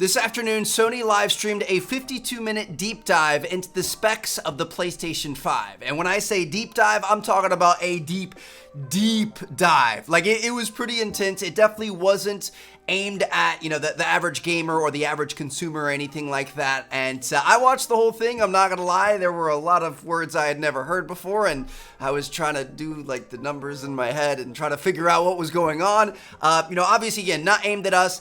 This afternoon, Sony live streamed a 52-minute deep dive into the specs of the PlayStation 5. And when I say deep dive, I'm talking about a deep dive. Like, it was pretty intense. It definitely wasn't aimed at, the average gamer or the average consumer or anything like that. And I watched the whole thing. I'm not gonna lie. There were a lot of words I had never heard before, and I was trying to do like the numbers in my head and try to figure out what was going on. Obviously, again, not aimed at us.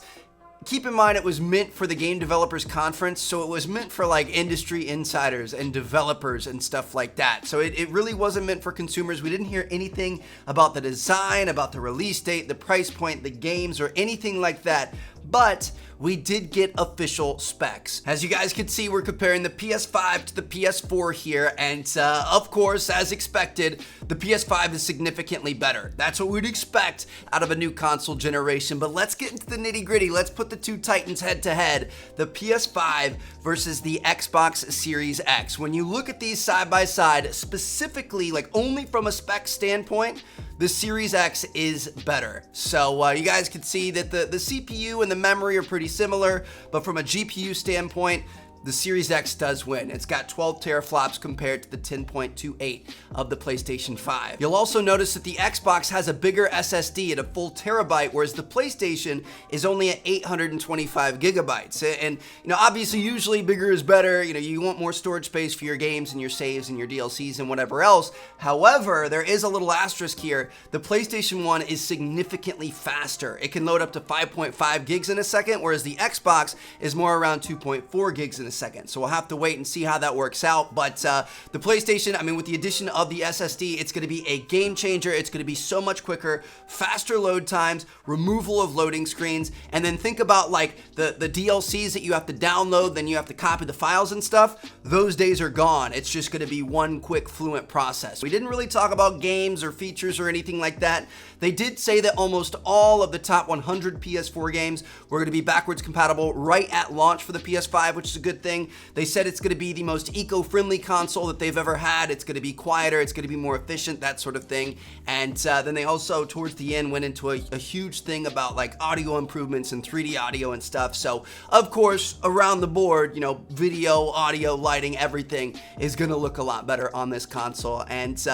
Keep in mind, it was meant for the Game Developers Conference, so it was meant for like industry insiders and developers and stuff like that. So it really wasn't meant for consumers. We didn't hear anything about the design, about the release date, the price point, the games, or anything like that. But we did get official specs. As you guys can see, we're comparing the PS5 to the PS4 here, and of course, as expected, the PS5 is significantly better. That's what we'd expect out of a new console generation, but let's get into the nitty-gritty. Let's put the two titans head-to-head, the PS5 versus the Xbox Series X. When you look at these side by side, specifically, like only from a spec standpoint, the Series X is better. So you guys can see that the CPU and the memory are pretty similar, but from a GPU standpoint, the Series X does win. It's got 12 teraflops compared to the 10.28 of the PlayStation 5. You'll also notice that the Xbox has a bigger SSD at a full terabyte, whereas the PlayStation is only at 825 gigabytes. And obviously, usually bigger is better. You want more storage space for your games and your saves and your DLCs and whatever else. However, there is a little asterisk here. The PlayStation 1 is significantly faster. It can load up to 5.5 gigs in a second, whereas the Xbox is more around 2.4 gigs in a second. So we'll have to wait and see how that works out. But the PlayStation, with the addition of the SSD, it's going to be a game changer. It's going to be so much quicker, faster load times, removal of loading screens, and then think about like the DLCs that you have to download, then you have to copy the files and stuff. Those days are gone. It's just going to be one quick, fluent process. We didn't really talk about games or features or anything like that. They did say that almost all of the top 100 PS4 games were going to be backwards compatible right at launch for the PS5, which is a good thing. They said it's going to be the most eco-friendly console that they've ever had. It's going to be quieter, it's going to be more efficient, that sort of thing. And then they also, towards the end, went into a huge thing about like audio improvements and 3D audio and stuff. So, of course, around the board, video, audio, lighting, everything is going to look a lot better on this console. And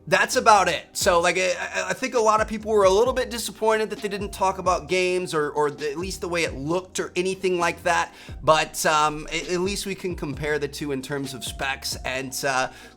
that's about it. So I think a lot of people were a little bit disappointed that they didn't talk about games or at least the way it looked or anything like that. But at least we can compare the two in terms of specs, and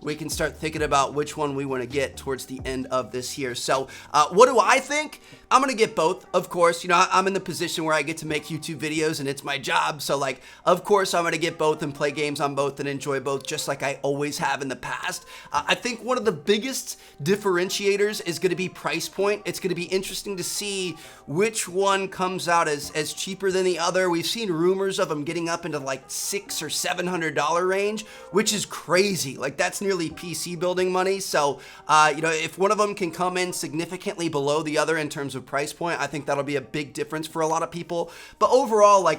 we can start thinking about which one we want to get towards the end of this year. So what do I think? I'm gonna get both, of course. I'm in the position where I get to make YouTube videos and it's my job. So of course I'm gonna get both and play games on both and enjoy both, just like I always have in the past. I think one of the biggest differentiators is going to be price point. It's going to be interesting to see which one comes out as cheaper than the other. We've seen rumors of them getting up into like $600 or $700 range, which is crazy. Like, that's nearly PC building money. So if one of them can come in significantly below the other in terms of price point, I think that'll be a big difference for a lot of people. But overall,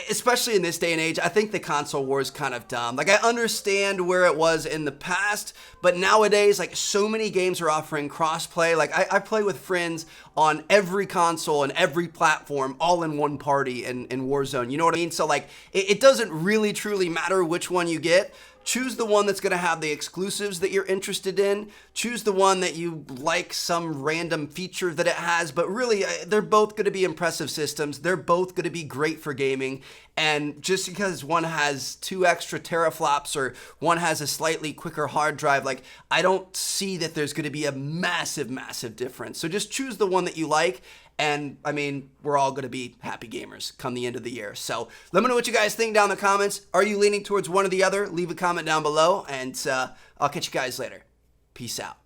especially in this day and age, I think the console war is kind of dumb. I understand where it was in the past, but nowadays, so many games are offering crossplay. I play with friends on every console and every platform, all in one party in Warzone. You know what I mean? So it doesn't really truly matter which one you get. Choose the one that's going to have the exclusives that you're interested in. Choose the one that you like some random feature that it has. But really, they're both going to be impressive systems. They're both going to be great for gaming. And just because one has 2 extra teraflops or one has a slightly quicker hard drive, I don't see that there's going to be a massive difference. So just choose the one that you like. And we're all going to be happy gamers come the end of the year. So let me know what you guys think down in the comments. Are you leaning towards one or the other? Leave a comment down below, and I'll catch you guys later. Peace out.